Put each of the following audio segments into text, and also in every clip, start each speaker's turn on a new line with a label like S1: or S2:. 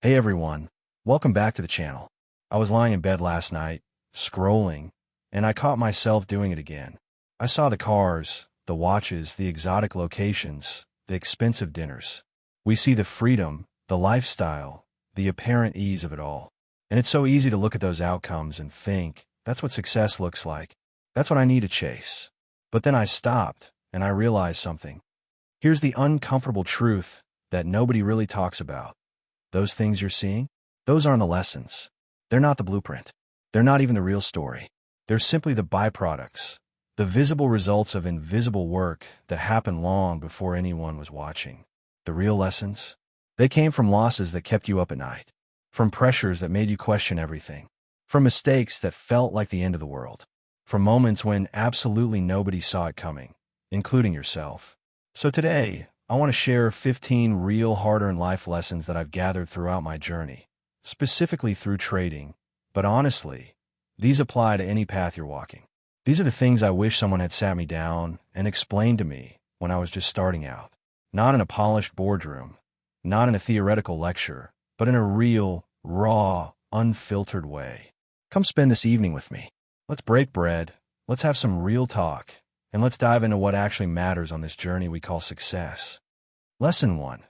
S1: Hey everyone, welcome back to the channel. I was lying in bed last night, scrolling, and I caught myself doing it again. I saw the cars, the watches, the exotic locations, the expensive dinners. We see the freedom, the lifestyle, the apparent ease of it all. And it's so easy to look at those outcomes and think, that's what success looks like. That's what I need to chase. But then I stopped, and I realized something. Here's the uncomfortable truth that nobody really talks about. Those things you're seeing, those aren't the lessons. They're not the blueprint. They're not even the real story. They're simply the byproducts, the visible results of invisible work that happened long before anyone was watching. The real lessons? They came from losses that kept you up at night, from pressures that made you question everything, from mistakes that felt like the end of the world, from moments when absolutely nobody saw it coming, including yourself. So today, I want to share 15 real hard-earned life lessons that I've gathered throughout my journey, specifically through trading. But honestly, these apply to any path you're walking. These are the things I wish someone had sat me down and explained to me when I was just starting out. Not in a polished boardroom, not in a theoretical lecture, but in a real, raw, unfiltered way. Come spend this evening with me. Let's break bread, let's have some real talk, and let's dive into what actually matters on this journey we call success. Lesson 1.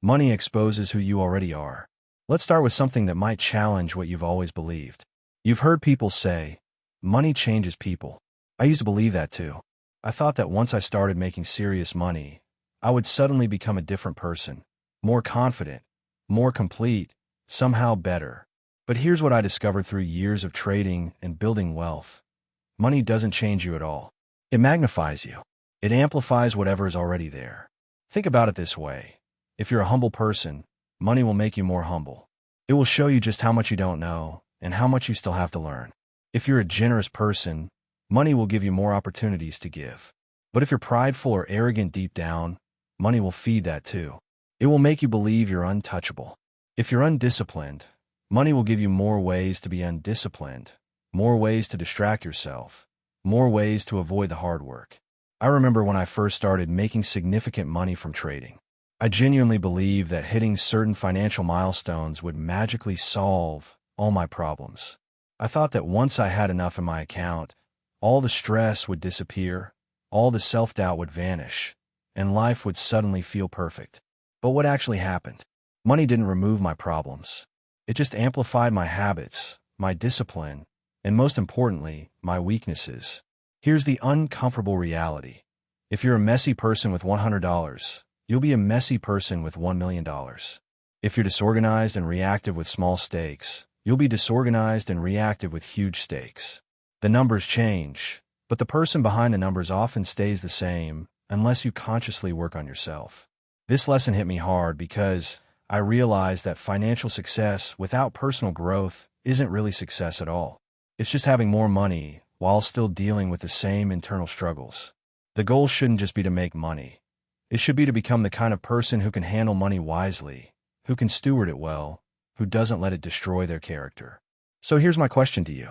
S1: Money exposes who you already are. Let's start with something that might challenge what you've always believed. You've heard people say, money changes people. I used to believe that too. I thought that once I started making serious money, I would suddenly become a different person, more confident, more complete, somehow better. But here's what I discovered through years of trading and building wealth. Money doesn't change you at all. It magnifies you. It amplifies whatever is already there. Think about it this way. If you're a humble person, money will make you more humble. It will show you just how much you don't know and how much you still have to learn. If you're a generous person, money will give you more opportunities to give. But if you're prideful or arrogant deep down, money will feed that too. It will make you believe you're untouchable. If you're undisciplined, money will give you more ways to be undisciplined, more ways to distract yourself, more ways to avoid the hard work. I remember when I first started making significant money from trading. I genuinely believed that hitting certain financial milestones would magically solve all my problems. I thought that once I had enough in my account, all the stress would disappear, all the self-doubt would vanish, and life would suddenly feel perfect. But what actually happened? Money didn't remove my problems. It just amplified my habits, my discipline, and most importantly, my weaknesses. Here's the uncomfortable reality. If you're a messy person with $100, you'll be a messy person with $1 million. If you're disorganized and reactive with small stakes, you'll be disorganized and reactive with huge stakes. The numbers change, but the person behind the numbers often stays the same unless you consciously work on yourself. This lesson hit me hard because I realized that financial success without personal growth isn't really success at all. It's just having more money while still dealing with the same internal struggles. The goal shouldn't just be to make money. It should be to become the kind of person who can handle money wisely, who can steward it well, who doesn't let it destroy their character. So here's my question to you.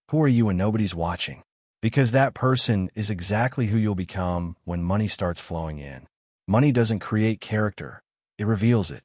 S1: Who are you when nobody's watching? Because that person is exactly who you'll become when money starts flowing in. Money doesn't create character. It reveals it.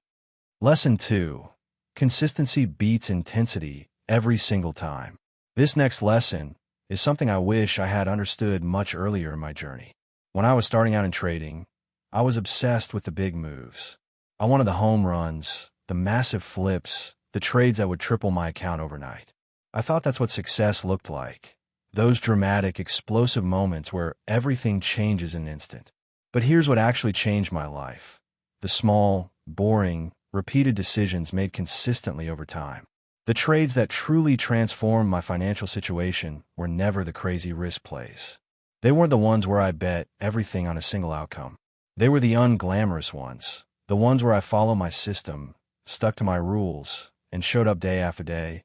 S1: Lesson 2. Consistency beats intensity every single time. This next lesson is something I wish I had understood much earlier in my journey. When I was starting out in trading, I was obsessed with the big moves. I wanted the home runs, the massive flips, the trades that would triple my account overnight. I thought that's what success looked like. Those dramatic, explosive moments where everything changes in an instant. But here's what actually changed my life. The small, boring, repeated decisions made consistently over time. The trades that truly transformed my financial situation were never the crazy risk plays. They weren't the ones where I bet everything on a single outcome. They were the unglamorous ones, the ones where I followed my system, stuck to my rules, and showed up day after day,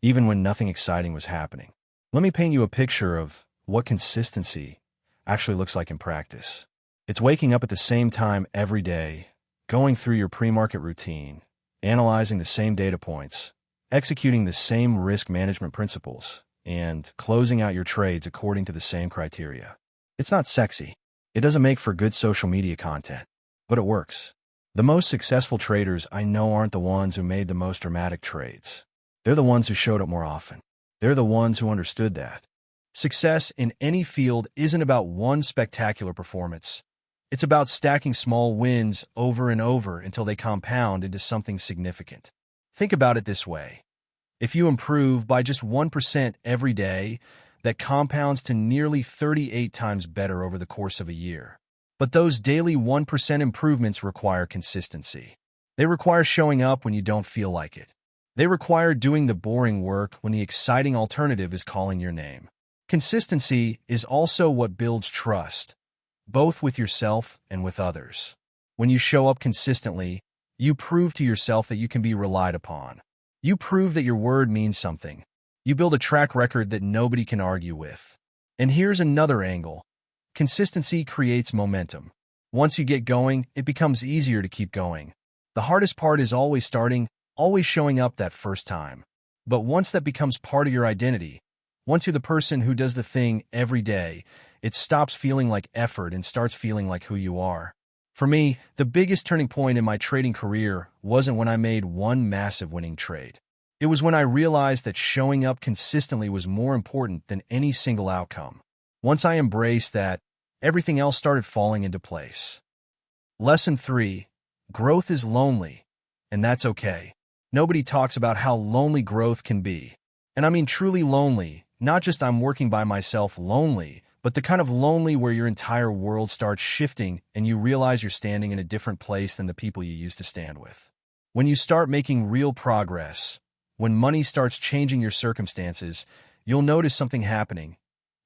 S1: even when nothing exciting was happening. Let me paint you a picture of what consistency actually looks like in practice. It's waking up at the same time every day, going through your pre-market routine, analyzing the same data points, executing the same risk management principles, and closing out your trades according to the same criteria. It's not sexy. It doesn't make for good social media content, but it works. The most successful traders I know aren't the ones who made the most dramatic trades. They're the ones who showed up more often. They're the ones who understood that success in any field isn't about one spectacular performance. It's about stacking small wins over and over until they compound into something significant. Think about it this way. If you improve by just 1% every day, that compounds to nearly 38 times better over the course of a year. But those daily 1% improvements require consistency. They require showing up when you don't feel like it. They require doing the boring work when the exciting alternative is calling your name. Consistency is also what builds trust, both with yourself and with others. When you show up consistently, you prove to yourself that you can be relied upon. You prove that your word means something. You build a track record that nobody can argue with. And here's another angle. Consistency creates momentum. Once you get going, it becomes easier to keep going. The hardest part is always starting, always showing up that first time. But once that becomes part of your identity, once you're the person who does the thing every day, it stops feeling like effort and starts feeling like who you are. For me, the biggest turning point in my trading career wasn't when I made one massive winning trade. It was when I realized that showing up consistently was more important than any single outcome. Once I embraced that, everything else started falling into place. Lesson 3. Growth is lonely, and that's okay. Nobody talks about how lonely growth can be. And I mean truly lonely, not just I'm working by myself lonely, but the kind of lonely where your entire world starts shifting and you realize you're standing in a different place than the people you used to stand with. When you start making real progress, when money starts changing your circumstances, you'll notice something happening.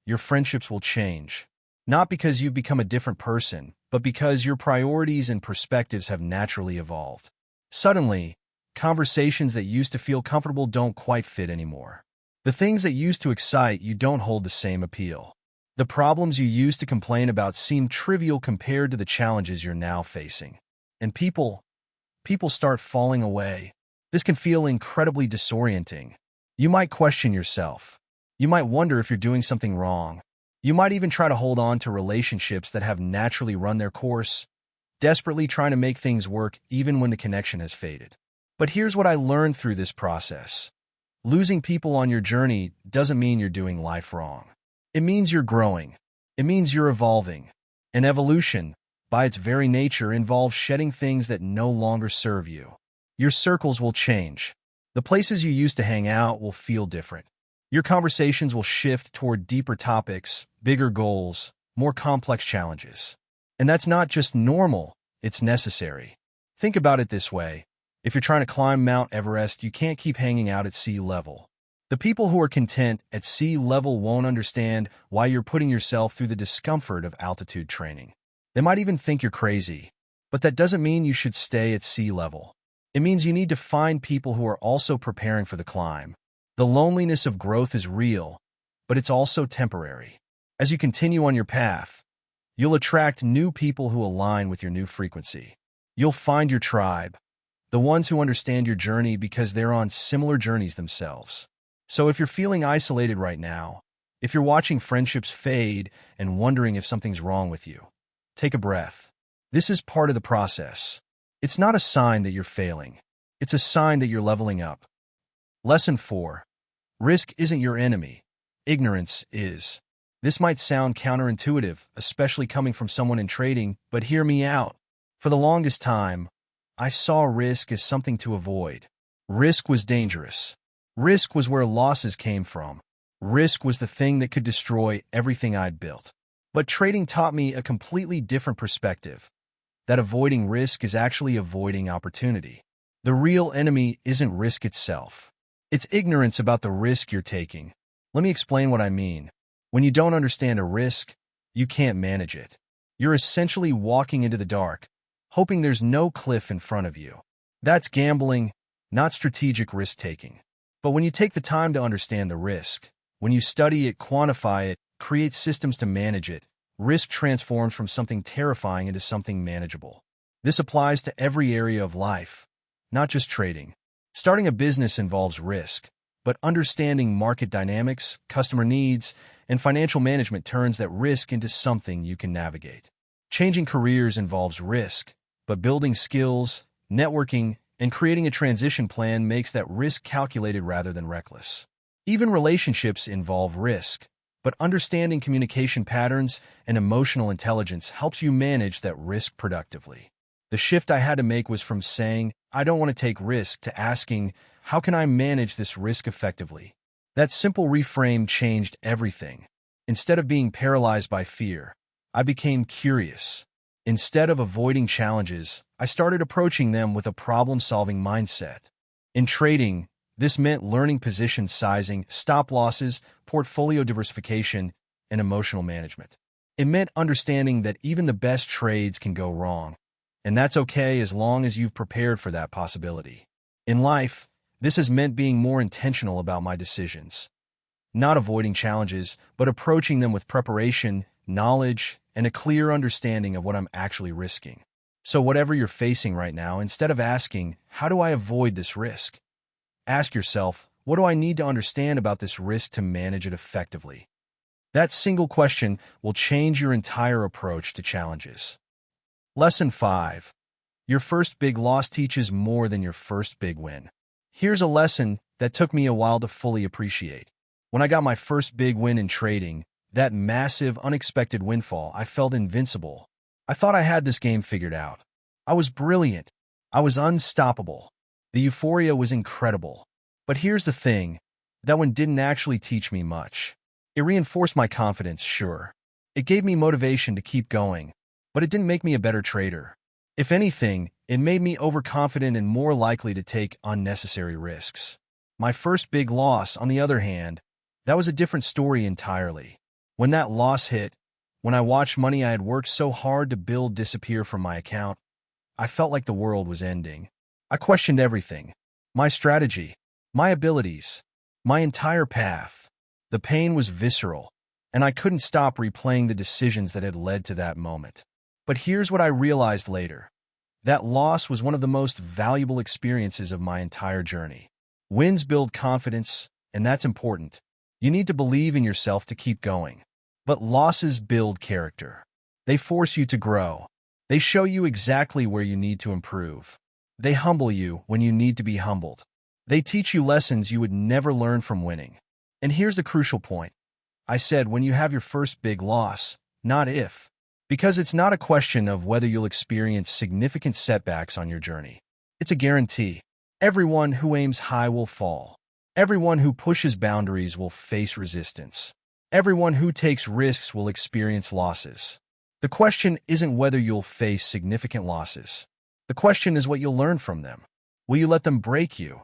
S1: Your friendships will change. Not because you've become a different person, but because your priorities and perspectives have naturally evolved. Suddenly, conversations that used to feel comfortable don't quite fit anymore. The things that used to excite you don't hold the same appeal. The problems you used to complain about seem trivial compared to the challenges you're now facing. And people start falling away. This can feel incredibly disorienting. You might question yourself. You might wonder if you're doing something wrong. You might even try to hold on to relationships that have naturally run their course, desperately trying to make things work even when the connection has faded. But here's what I learned through this process. Losing people on your journey doesn't mean you're doing life wrong. It means you're growing. It means you're evolving. And evolution, by its very nature, involves shedding things that no longer serve you. Your circles will change. The places you used to hang out will feel different. Your conversations will shift toward deeper topics, bigger goals, more complex challenges. And that's not just normal, it's necessary. Think about it this way. If you're trying to climb Mount Everest, you can't keep hanging out at sea level. The people who are content at sea level won't understand why you're putting yourself through the discomfort of altitude training. They might even think you're crazy. But that doesn't mean you should stay at sea level. It means you need to find people who are also preparing for the climb. The loneliness of growth is real, but it's also temporary. As you continue on your path, you'll attract new people who align with your new frequency. You'll find your tribe, the ones who understand your journey because they're on similar journeys themselves. So if you're feeling isolated right now, if you're watching friendships fade and wondering if something's wrong with you, take a breath. This is part of the process. It's not a sign that you're failing. It's a sign that you're leveling up. Lesson 4. Risk isn't your enemy. Ignorance is. This might sound counterintuitive, especially coming from someone in trading, but hear me out. For the longest time, I saw risk as something to avoid. Risk was dangerous. Risk was where losses came from. Risk was the thing that could destroy everything I'd built. But trading taught me a completely different perspective. That avoiding risk is actually avoiding opportunity. The real enemy isn't risk itself. It's ignorance about the risk you're taking. Let me explain what I mean. When you don't understand a risk, you can't manage it. You're essentially walking into the dark, hoping there's no cliff in front of you. That's gambling, not strategic risk-taking. But when you take the time to understand the risk, when you study it, quantify it, create systems to manage it, risk transforms from something terrifying into something manageable. This applies to every area of life, not just trading. Starting a business involves risk, but understanding market dynamics, customer needs, and financial management turns that risk into something you can navigate. Changing careers involves risk, but building skills, networking, and creating a transition plan makes that risk calculated rather than reckless. Even relationships involve risk, but understanding communication patterns and emotional intelligence helps you manage that risk productively. The shift I had to make was from saying, "I don't want to take risk," to asking, "How can I manage this risk effectively?" That simple reframe changed everything. Instead of being paralyzed by fear, I became curious. Instead of avoiding challenges, I started approaching them with a problem-solving mindset. In trading, this meant learning position sizing, stop losses, portfolio diversification, and emotional management. It meant understanding that even the best trades can go wrong, and that's okay as long as you've prepared for that possibility. In life, this has meant being more intentional about my decisions. Not avoiding challenges, but approaching them with preparation, knowledge, and a clear understanding of what I'm actually risking. So whatever you're facing right now, instead of asking, "How do I avoid this risk?" ask yourself, "What do I need to understand about this risk to manage it effectively?" That single question will change your entire approach to challenges. Lesson 5. Your first big loss teaches more than your first big win. Here's a lesson that took me a while to fully appreciate. When I got my first big win in trading, that massive, unexpected windfall, I felt invincible. I thought I had this game figured out. I was brilliant. I was unstoppable. The euphoria was incredible. But here's the thing, that one didn't actually teach me much. It reinforced my confidence, sure. It gave me motivation to keep going, but it didn't make me a better trader. If anything, it made me overconfident and more likely to take unnecessary risks. My first big loss, on the other hand, that was a different story entirely. When that loss hit, when I watched money I had worked so hard to build disappear from my account, I felt like the world was ending. I questioned everything. My strategy, my abilities, my entire path. The pain was visceral, and I couldn't stop replaying the decisions that had led to that moment. But here's what I realized later. That loss was one of the most valuable experiences of my entire journey. Wins build confidence, and that's important. You need to believe in yourself to keep going. But losses build character. They force you to grow. They show you exactly where you need to improve. They humble you when you need to be humbled. They teach you lessons you would never learn from winning. And here's the crucial point. I said when you have your first big loss, not if. Because it's not a question of whether you'll experience significant setbacks on your journey. It's a guarantee. Everyone who aims high will fall. Everyone who pushes boundaries will face resistance. Everyone who takes risks will experience losses. The question isn't whether you'll face significant losses. The question is what you'll learn from them. Will you let them break you,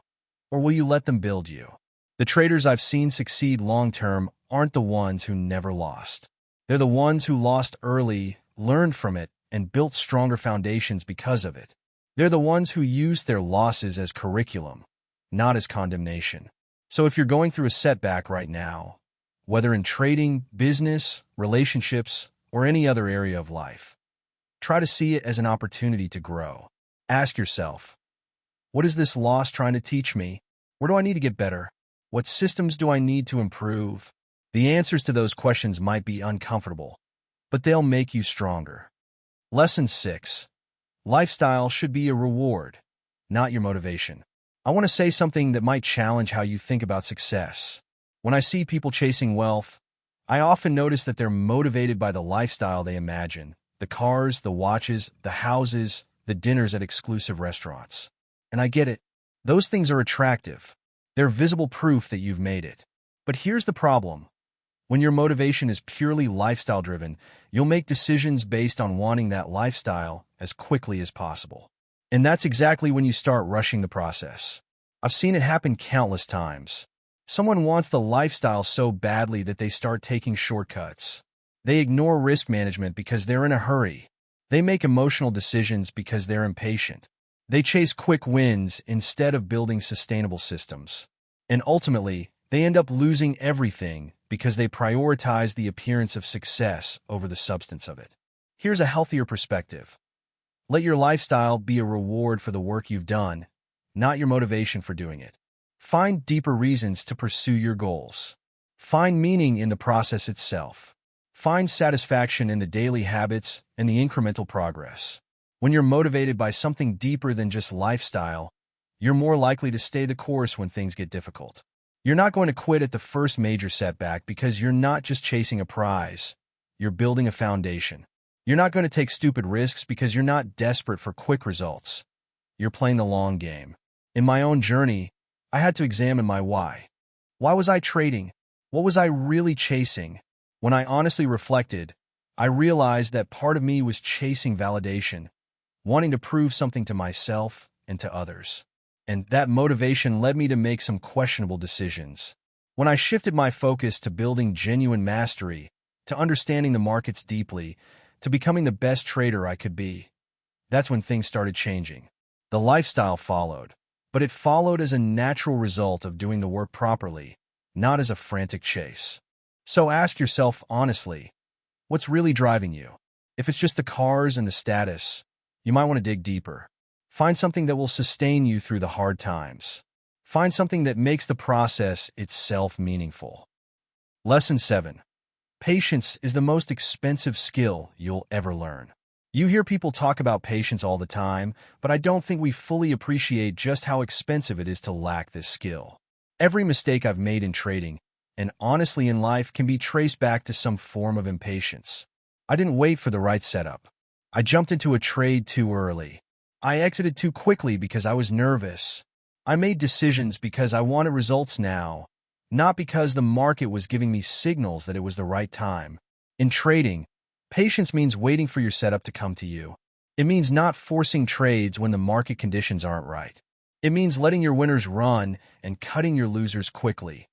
S1: or will you let them build you? The traders I've seen succeed long-term aren't the ones who never lost. They're the ones who lost early, learned from it, and built stronger foundations because of it. They're the ones who used their losses as curriculum, not as condemnation. So if you're going through a setback right now, whether in trading, business, relationships, or any other area of life, try to see it as an opportunity to grow. Ask yourself, what is this loss trying to teach me? Where do I need to get better? What systems do I need to improve? The answers to those questions might be uncomfortable, but they'll make you stronger. Lesson 6. Lifestyle should be a reward, not your motivation. I want to say something that might challenge how you think about success. When I see people chasing wealth, I often notice that they're motivated by the lifestyle they imagine. The cars, the watches, the houses, the dinners at exclusive restaurants. And I get it. Those things are attractive. They're visible proof that you've made it. But here's the problem. When your motivation is purely lifestyle-driven, you'll make decisions based on wanting that lifestyle as quickly as possible. And that's exactly when you start rushing the process. I've seen it happen countless times. Someone wants the lifestyle so badly that they start taking shortcuts. They ignore risk management because they're in a hurry. They make emotional decisions because they're impatient. They chase quick wins instead of building sustainable systems. And ultimately, they end up losing everything because they prioritize the appearance of success over the substance of it. Here's a healthier perspective. Let your lifestyle be a reward for the work you've done, not your motivation for doing it. Find deeper reasons to pursue your goals. Find meaning in the process itself. Find satisfaction in the daily habits and the incremental progress. When you're motivated by something deeper than just lifestyle, you're more likely to stay the course when things get difficult. You're not going to quit at the first major setback because you're not just chasing a prize, you're building a foundation. You're not going to take stupid risks because you're not desperate for quick results. You're playing the long game. In my own journey, I had to examine my why. Why was I trading? What was I really chasing? When I honestly reflected, I realized that part of me was chasing validation, wanting to prove something to myself and to others. And that motivation led me to make some questionable decisions. When I shifted my focus to building genuine mastery, to understanding the markets deeply, to becoming the best trader I could be, that's when things started changing. The lifestyle followed, but it followed as a natural result of doing the work properly, not as a frantic chase. So ask yourself honestly, what's really driving you? If it's just the cars and the status, you might want to dig deeper. Find something that will sustain you through the hard times. Find something that makes the process itself meaningful. Lesson 7. Patience is the most expensive skill you'll ever learn. You hear people talk about patience all the time, but I don't think we fully appreciate just how expensive it is to lack this skill. Every mistake I've made in trading, and honestly in life, can be traced back to some form of impatience. I didn't wait for the right setup. I jumped into a trade too early. I exited too quickly because I was nervous. I made decisions because I wanted results now, not because the market was giving me signals that it was the right time. In trading, patience means waiting for your setup to come to you. It means not forcing trades when the market conditions aren't right. It means letting your winners run and cutting your losers quickly,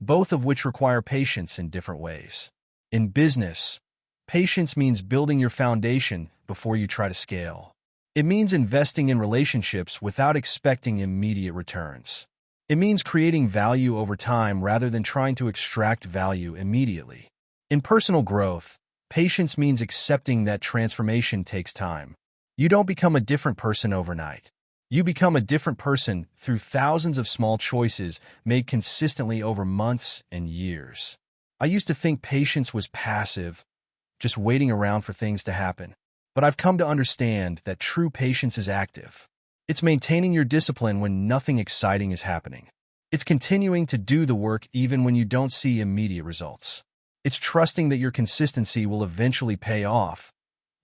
S1: both of which require patience in different ways. In business, patience means building your foundation before you try to scale. It means investing in relationships without expecting immediate returns. It means creating value over time rather than trying to extract value immediately. In personal growth, patience means accepting that transformation takes time. You don't become a different person overnight. You become a different person through thousands of small choices made consistently over months and years. I used to think patience was passive, just waiting around for things to happen. But I've come to understand that true patience is active. It's maintaining your discipline when nothing exciting is happening. It's continuing to do the work even when you don't see immediate results. It's trusting that your consistency will eventually pay off,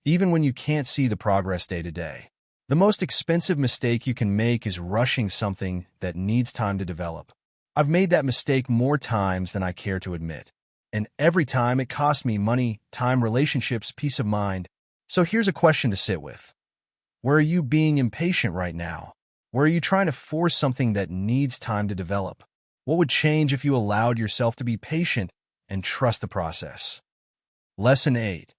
S1: even when you can't see the progress day to day. The most expensive mistake you can make is rushing something that needs time to develop. I've made that mistake more times than I care to admit. And every time it cost me money, time, relationships, peace of mind. So here's a question to sit with. Where are you being impatient right now? Where are you trying to force something that needs time to develop? What would change if you allowed yourself to be patient and trust the process? Lesson 8.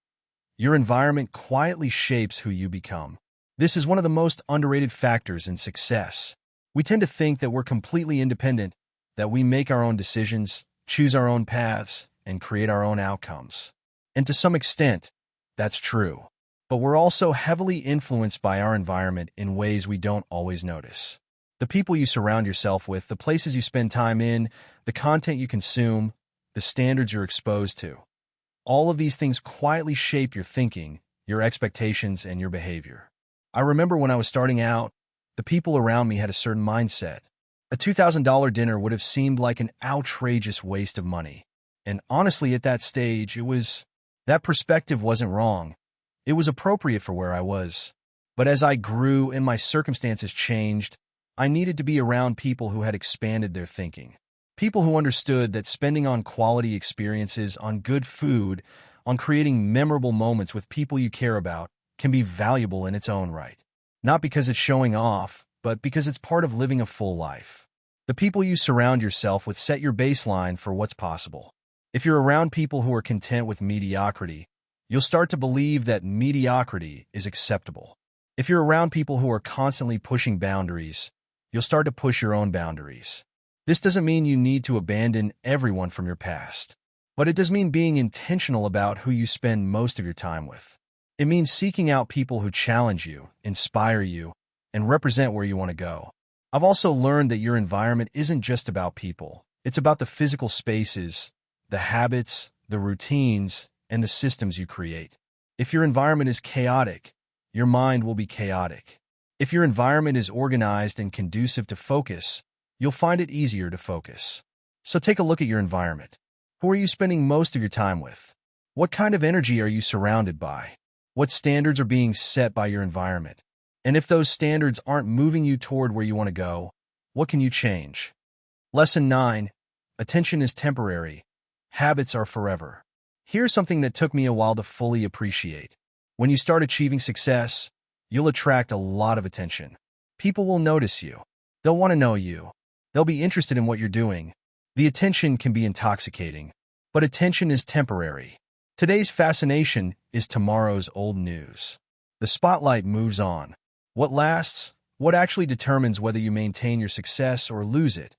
S1: Your environment quietly shapes who you become. This is one of the most underrated factors in success. We tend to think that we're completely independent, that we make our own decisions, choose our own paths, and create our own outcomes. And to some extent, that's true. But we're also heavily influenced by our environment in ways we don't always notice. The people you surround yourself with, the places you spend time in, the content you consume, the standards you're exposed to. All of these things quietly shape your thinking, your expectations, and your behavior. I remember when I was starting out, the people around me had a certain mindset. A $2,000 dinner would have seemed like an outrageous waste of money. And honestly, at that stage, that perspective wasn't wrong. It was appropriate for where I was. But as I grew and my circumstances changed, I needed to be around people who had expanded their thinking. People who understood that spending on quality experiences, on good food, on creating memorable moments with people you care about can be valuable in its own right. Not because it's showing off, but because it's part of living a full life. The people you surround yourself with set your baseline for what's possible. If you're around people who are content with mediocrity, you'll start to believe that mediocrity is acceptable. If you're around people who are constantly pushing boundaries, you'll start to push your own boundaries. This doesn't mean you need to abandon everyone from your past, but it does mean being intentional about who you spend most of your time with. It means seeking out people who challenge you, inspire you, and represent where you want to go. I've also learned that your environment isn't just about people. It's about the physical spaces, the habits, the routines, and the systems you create. If your environment is chaotic, your mind will be chaotic. If your environment is organized and conducive to focus, you'll find it easier to focus. So take a look at your environment. Who are you spending most of your time with? What kind of energy are you surrounded by? What standards are being set by your environment? And if those standards aren't moving you toward where you want to go, what can you change? Lesson 9. Attention is temporary. Habits are forever. Here's something that took me a while to fully appreciate. When you start achieving success, you'll attract a lot of attention. People will notice you. They'll want to know you. They'll be interested in what you're doing. The attention can be intoxicating, but attention is temporary. Today's fascination is tomorrow's old news. The spotlight moves on. What lasts, what actually determines whether you maintain your success or lose it,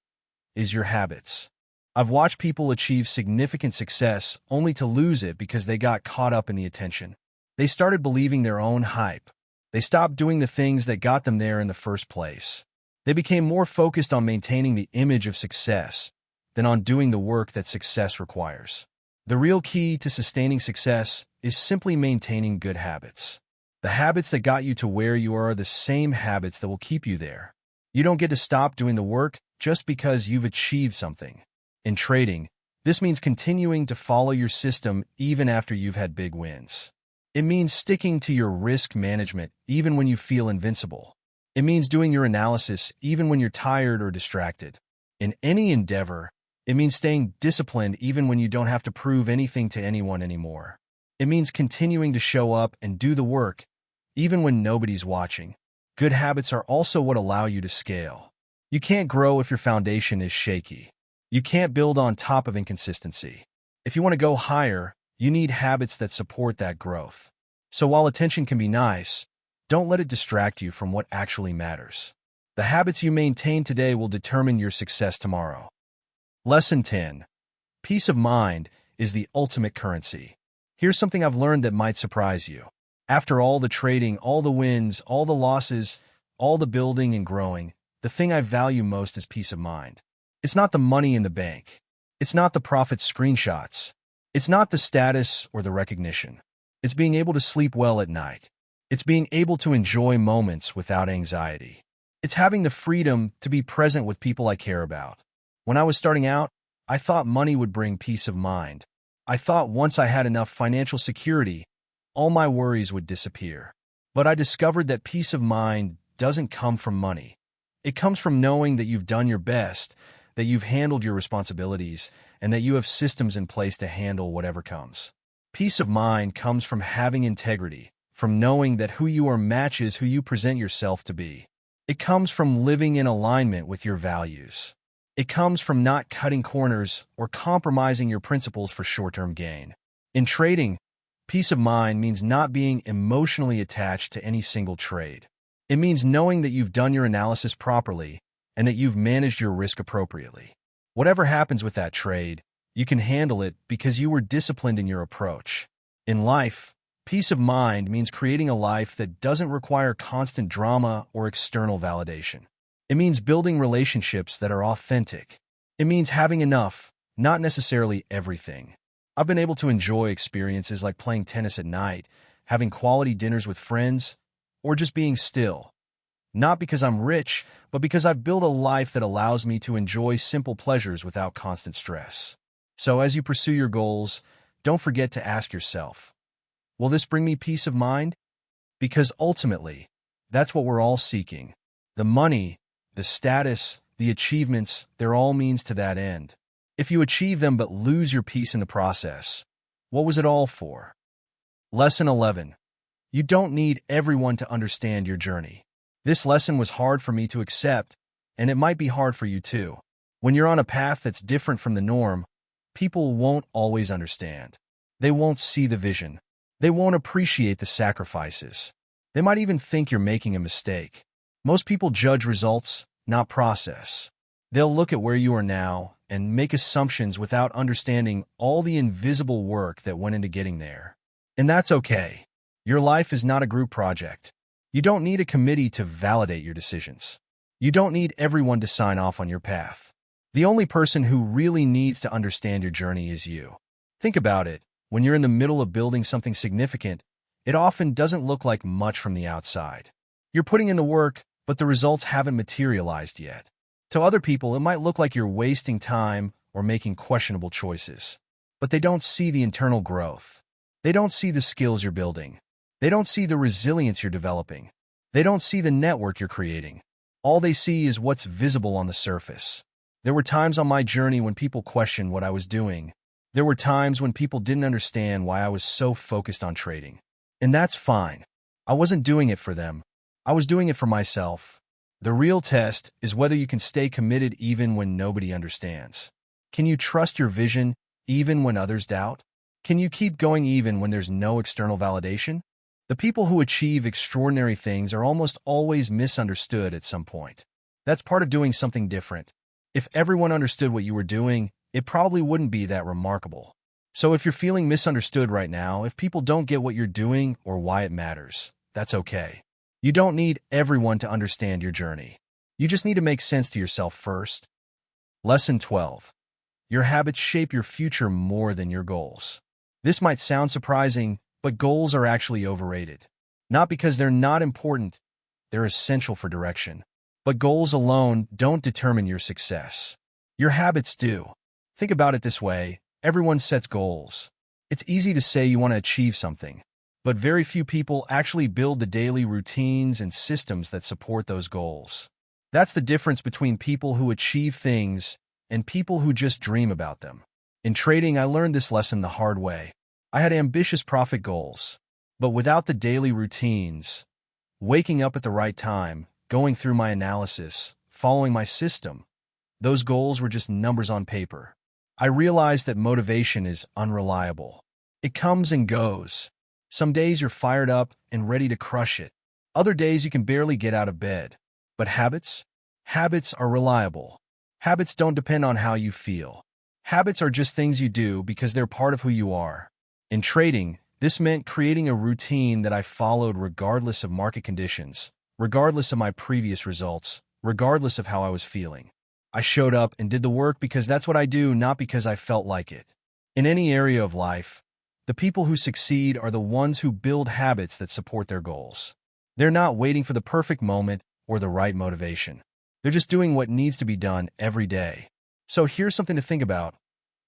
S1: is your habits. I've watched people achieve significant success only to lose it because they got caught up in the attention. They started believing their own hype. They stopped doing the things that got them there in the first place. They became more focused on maintaining the image of success than on doing the work that success requires. The real key to sustaining success is simply maintaining good habits. The habits that got you to where you are the same habits that will keep you there. You don't get to stop doing the work just because you've achieved something. In trading, this means continuing to follow your system even after you've had big wins. It means sticking to your risk management even when you feel invincible. It means doing your analysis even when you're tired or distracted. In any endeavor, it means staying disciplined even when you don't have to prove anything to anyone anymore. It means continuing to show up and do the work even when nobody's watching. Good habits are also what allow you to scale. You can't grow if your foundation is shaky. You can't build on top of inconsistency. If you want to go higher, you need habits that support that growth. So while attention can be nice, don't let it distract you from what actually matters. The habits you maintain today will determine your success tomorrow. Lesson 10. Peace of mind is the ultimate currency. Here's something I've learned that might surprise you. After all the trading, all the wins, all the losses, all the building and growing, the thing I value most is peace of mind. It's not the money in the bank. It's not the profit screenshots. It's not the status or the recognition. It's being able to sleep well at night. It's being able to enjoy moments without anxiety. It's having the freedom to be present with people I care about. When I was starting out, I thought money would bring peace of mind. I thought once I had enough financial security, all my worries would disappear. But I discovered that peace of mind doesn't come from money. It comes from knowing that you've done your best, that you've handled your responsibilities, and that you have systems in place to handle whatever comes. Peace of mind comes from having integrity, from knowing that who you are matches who you present yourself to be. It comes from living in alignment with your values. It comes from not cutting corners or compromising your principles for short-term gain. In trading, peace of mind means not being emotionally attached to any single trade. It means knowing that you've done your analysis properly and that you've managed your risk appropriately. Whatever happens with that trade, you can handle it because you were disciplined in your approach. In life, peace of mind means creating a life that doesn't require constant drama or external validation. It means building relationships that are authentic. It means having enough, not necessarily everything. I've been able to enjoy experiences like playing tennis at night, having quality dinners with friends, or just being still. Not because I'm rich, but because I've built a life that allows me to enjoy simple pleasures without constant stress. So as you pursue your goals, don't forget to ask yourself, will this bring me peace of mind? Because ultimately, that's what we're all seeking. The money, the status, the achievements, they're all means to that end. If you achieve them but lose your peace in the process, what was it all for? Lesson 11. You don't need everyone to understand your journey. This lesson was hard for me to accept, and it might be hard for you too. When you're on a path that's different from the norm, people won't always understand. They won't see the vision. They won't appreciate the sacrifices. They might even think you're making a mistake. Most people judge results, not process. They'll look at where you are now and make assumptions without understanding all the invisible work that went into getting there. And that's okay. Your life is not a group project. You don't need a committee to validate your decisions. You don't need everyone to sign off on your path. The only person who really needs to understand your journey is you. Think about it. When you're in the middle of building something significant, it often doesn't look like much from the outside. You're putting in the work, but the results haven't materialized yet. To other people, it might look like you're wasting time or making questionable choices. But they don't see the internal growth. They don't see the skills you're building. They don't see the resilience you're developing. They don't see the network you're creating. All they see is what's visible on the surface. There were times on my journey when people questioned what I was doing. There were times when people didn't understand why I was so focused on trading. And that's fine. I wasn't doing it for them. I was doing it for myself. The real test is whether you can stay committed even when nobody understands. Can you trust your vision even when others doubt? Can you keep going even when there's no external validation? The people who achieve extraordinary things are almost always misunderstood at some point. That's part of doing something different. If everyone understood what you were doing, it probably wouldn't be that remarkable. So if you're feeling misunderstood right now, if people don't get what you're doing or why it matters, that's okay. You don't need everyone to understand your journey. You just need to make sense to yourself first. Lesson 12. Your habits shape your future more than your goals. This might sound surprising, but goals are actually overrated. Not because they're not important, they're essential for direction. But goals alone don't determine your success. Your habits do. Think about it this way. Everyone sets goals. It's easy to say you want to achieve something, but very few people actually build the daily routines and systems that support those goals. That's the difference between people who achieve things and people who just dream about them. In trading, I learned this lesson the hard way. I had ambitious profit goals, but without the daily routines, waking up at the right time, going through my analysis, following my system, those goals were just numbers on paper. I realized that motivation is unreliable. It comes and goes. Some days you're fired up and ready to crush it. Other days you can barely get out of bed. But habits? Habits are reliable. Habits don't depend on how you feel. Habits are just things you do because they're part of who you are. In trading, this meant creating a routine that I followed regardless of market conditions, regardless of my previous results, regardless of how I was feeling. I showed up and did the work because that's what I do, not because I felt like it. In any area of life, the people who succeed are the ones who build habits that support their goals. They're not waiting for the perfect moment or the right motivation. They're just doing what needs to be done every day. So here's something to think about.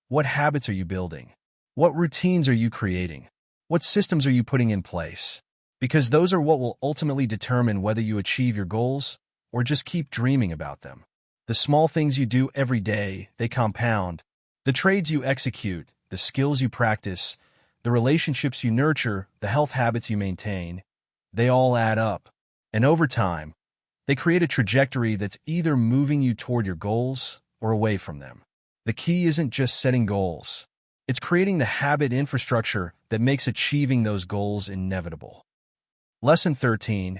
S1: What habits are you building? What routines are you creating? What systems are you putting in place? Because those are what will ultimately determine whether you achieve your goals or just keep dreaming about them. The small things you do every day, they compound. The trades you execute, the skills you practice, the relationships you nurture, the health habits you maintain, they all add up. And over time, they create a trajectory that's either moving you toward your goals or away from them. The key isn't just setting goals. It's creating the habit infrastructure that makes achieving those goals inevitable. Lesson 13.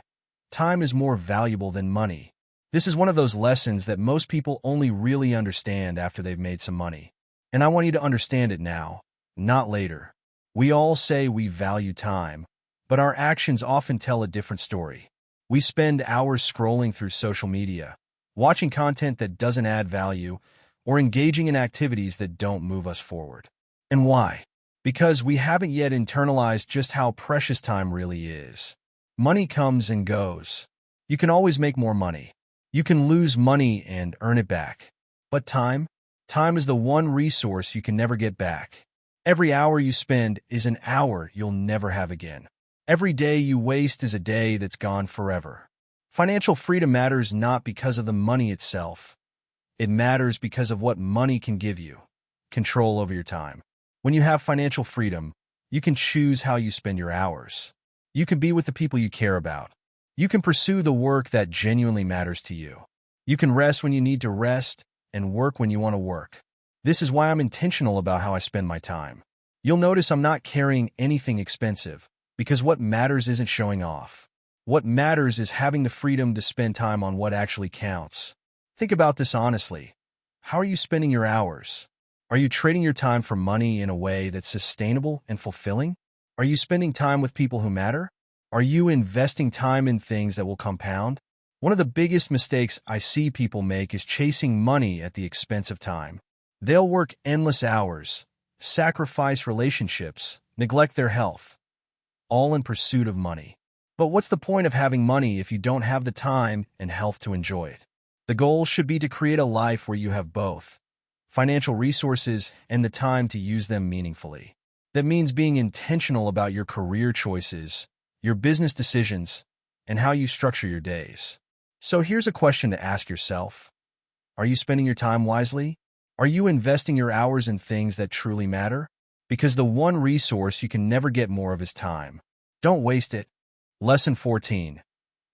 S1: Time is more valuable than money. This is one of those lessons that most people only really understand after they've made some money. And I want you to understand it now, not later. We all say we value time, but our actions often tell a different story. We spend hours scrolling through social media, watching content that doesn't add value, or engaging in activities that don't move us forward. And why? Because we haven't yet internalized just how precious time really is. Money comes and goes. You can always make more money. You can lose money and earn it back. But time? Time is the one resource you can never get back. Every hour you spend is an hour you'll never have again. Every day you waste is a day that's gone forever. Financial freedom matters not because of the money itself. It matters because of what money can give you. Control over your time. When you have financial freedom, you can choose how you spend your hours. You can be with the people you care about. You can pursue the work that genuinely matters to you. You can rest when you need to rest and work when you want to work. This is why I'm intentional about how I spend my time. You'll notice I'm not carrying anything expensive because what matters isn't showing off. What matters is having the freedom to spend time on what actually counts. Think about this honestly. How are you spending your hours? Are you trading your time for money in a way that's sustainable and fulfilling? Are you spending time with people who matter? Are you investing time in things that will compound? One of the biggest mistakes I see people make is chasing money at the expense of time. They'll work endless hours, sacrifice relationships, neglect their health, all in pursuit of money. But what's the point of having money if you don't have the time and health to enjoy it? The goal should be to create a life where you have both financial resources and the time to use them meaningfully. That means being intentional about your career choices, your business decisions, and how you structure your days. So here's a question to ask yourself. Are you spending your time wisely? Are you investing your hours in things that truly matter? Because the one resource you can never get more of is time. Don't waste it. Lesson 14.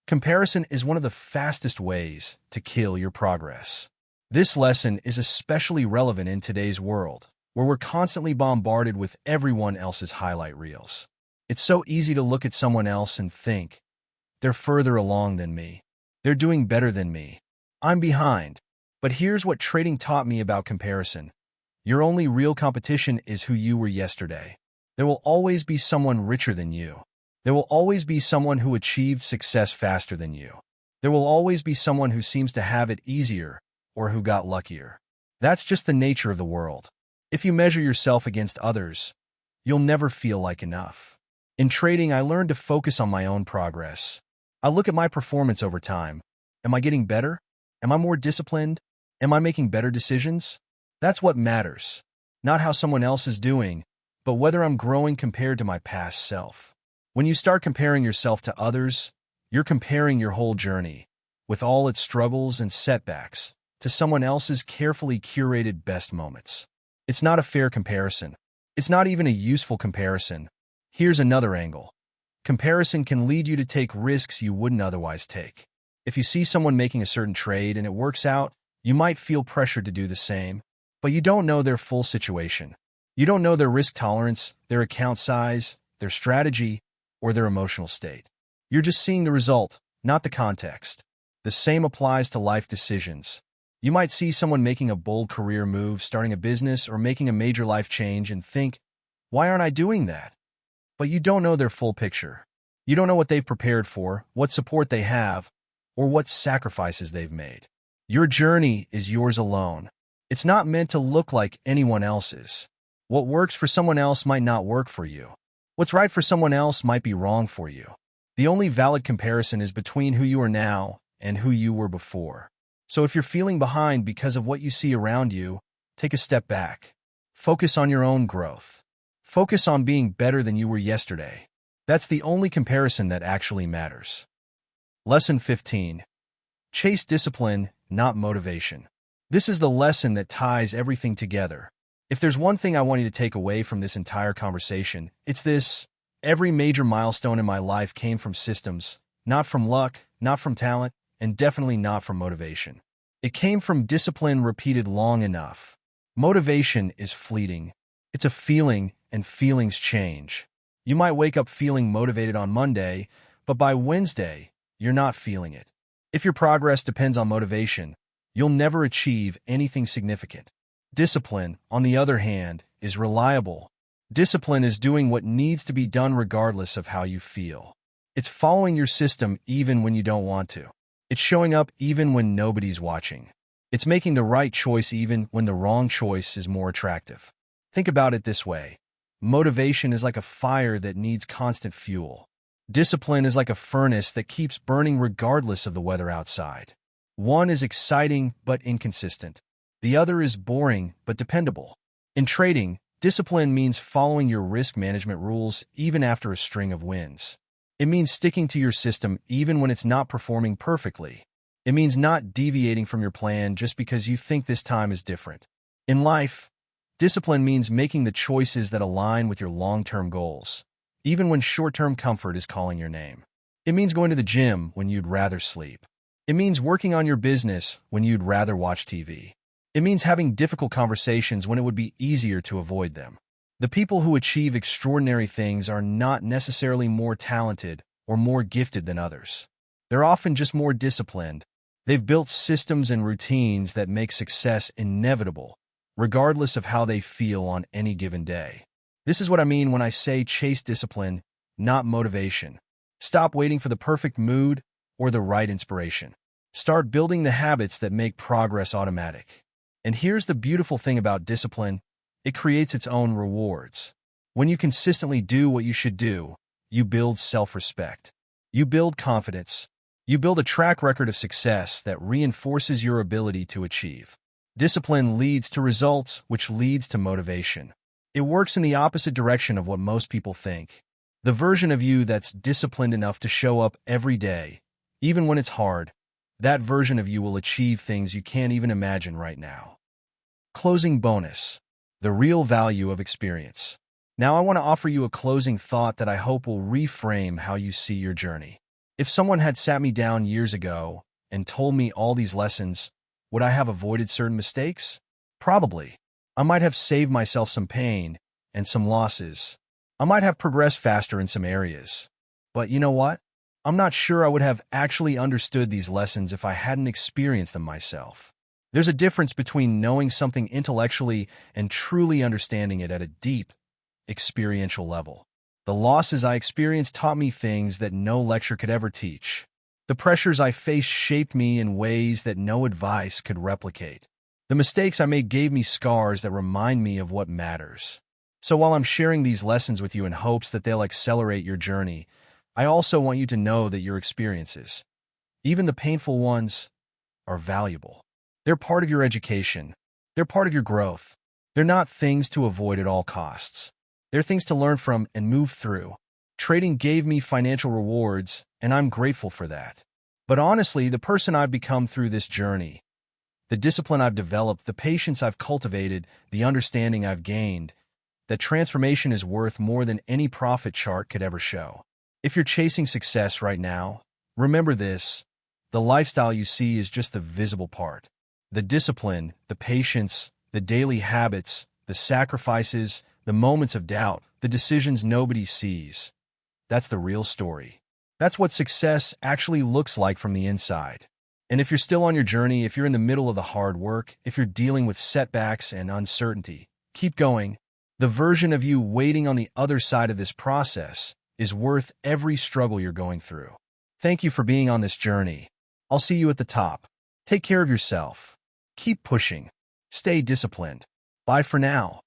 S1: Comparison is one of the fastest ways to kill your progress. This lesson is especially relevant in today's world, where we're constantly bombarded with everyone else's highlight reels. It's so easy to look at someone else and think, they're further along than me. They're doing better than me. I'm behind. But here's what trading taught me about comparison. Your only real competition is who you were yesterday. There will always be someone richer than you. There will always be someone who achieved success faster than you. There will always be someone who seems to have it easier or who got luckier. That's just the nature of the world. If you measure yourself against others, you'll never feel like enough. In trading, I learned to focus on my own progress. I look at my performance over time. Am I getting better? Am I more disciplined? Am I making better decisions? That's what matters. Not how someone else is doing, but whether I'm growing compared to my past self. When you start comparing yourself to others, you're comparing your whole journey, with all its struggles and setbacks, to someone else's carefully curated best moments. It's not a fair comparison. It's not even a useful comparison. Here's another angle. Comparison can lead you to take risks you wouldn't otherwise take. If you see someone making a certain trade and it works out, you might feel pressured to do the same, but you don't know their full situation. You don't know their risk tolerance, their account size, their strategy, or their emotional state. You're just seeing the result, not the context. The same applies to life decisions. You might see someone making a bold career move, starting a business, or making a major life change and think, why aren't I doing that? But you don't know their full picture. You don't know what they've prepared for, what support they have, or what sacrifices they've made. Your journey is yours alone. It's not meant to look like anyone else's. What works for someone else might not work for you. What's right for someone else might be wrong for you. The only valid comparison is between who you are now and who you were before. So if you're feeling behind because of what you see around you, take a step back. Focus on your own growth. Focus on being better than you were yesterday. That's the only comparison that actually matters. Lesson 15. Chase discipline, not motivation. This is the lesson that ties everything together. If there's one thing I want you to take away from this entire conversation, it's this. Every major milestone in my life came from systems, not from luck, not from talent, and definitely not from motivation. It came from discipline repeated long enough. Motivation is fleeting. It's a feeling, and feelings change. You might wake up feeling motivated on Monday, but by Wednesday, you're not feeling it. If your progress depends on motivation, you'll never achieve anything significant. Discipline, on the other hand, is reliable. Discipline is doing what needs to be done regardless of how you feel. It's following your system even when you don't want to. It's showing up even when nobody's watching. It's making the right choice even when the wrong choice is more attractive. Think about it this way. Motivation is like a fire that needs constant fuel. Discipline is like a furnace that keeps burning regardless of the weather outside. One is exciting but inconsistent. The other is boring but dependable. In trading, discipline means following your risk management rules even after a string of wins. It means sticking to your system even when it's not performing perfectly. It means not deviating from your plan just because you think this time is different. In life, discipline means making the choices that align with your long-term goals, even when short-term comfort is calling your name. It means going to the gym when you'd rather sleep. It means working on your business when you'd rather watch TV. It means having difficult conversations when it would be easier to avoid them. The people who achieve extraordinary things are not necessarily more talented or more gifted than others. They're often just more disciplined. They've built systems and routines that make success inevitable, regardless of how they feel on any given day. This is what I mean when I say chase discipline, not motivation. Stop waiting for the perfect mood or the right inspiration. Start building the habits that make progress automatic. And here's the beautiful thing about discipline. It creates its own rewards. When you consistently do what you should do, you build self-respect. You build confidence. You build a track record of success that reinforces your ability to achieve. Discipline leads to results, which leads to motivation. It works in the opposite direction of what most people think. The version of you that's disciplined enough to show up every day, even when it's hard, that version of you will achieve things you can't even imagine right now. Closing bonus: the real value of experience. Now I want to offer you a closing thought that I hope will reframe how you see your journey. If someone had sat me down years ago and told me all these lessons, would I have avoided certain mistakes? Probably. I might have saved myself some pain and some losses. I might have progressed faster in some areas. But you know what? I'm not sure I would have actually understood these lessons if I hadn't experienced them myself. There's a difference between knowing something intellectually and truly understanding it at a deep, experiential level. The losses I experienced taught me things that no lecture could ever teach. The pressures I faced shaped me in ways that no advice could replicate. The mistakes I made gave me scars that remind me of what matters. So while I'm sharing these lessons with you in hopes that they'll accelerate your journey, I also want you to know that your experiences, even the painful ones, are valuable. They're part of your education. They're part of your growth. They're not things to avoid at all costs. They're things to learn from and move through. Trading gave me financial rewards, and I'm grateful for that. But honestly, the person I've become through this journey, the discipline I've developed, the patience I've cultivated, the understanding I've gained, that transformation is worth more than any profit chart could ever show. If you're chasing success right now, remember this: the lifestyle you see is just the visible part. The discipline, the patience, the daily habits, the sacrifices, the moments of doubt, the decisions nobody sees. That's the real story. That's what success actually looks like from the inside. And if you're still on your journey, if you're in the middle of the hard work, if you're dealing with setbacks and uncertainty, keep going. The version of you waiting on the other side of this process is worth every struggle you're going through. Thank you for being on this journey. I'll see you at the top. Take care of yourself. Keep pushing. Stay disciplined. Bye for now.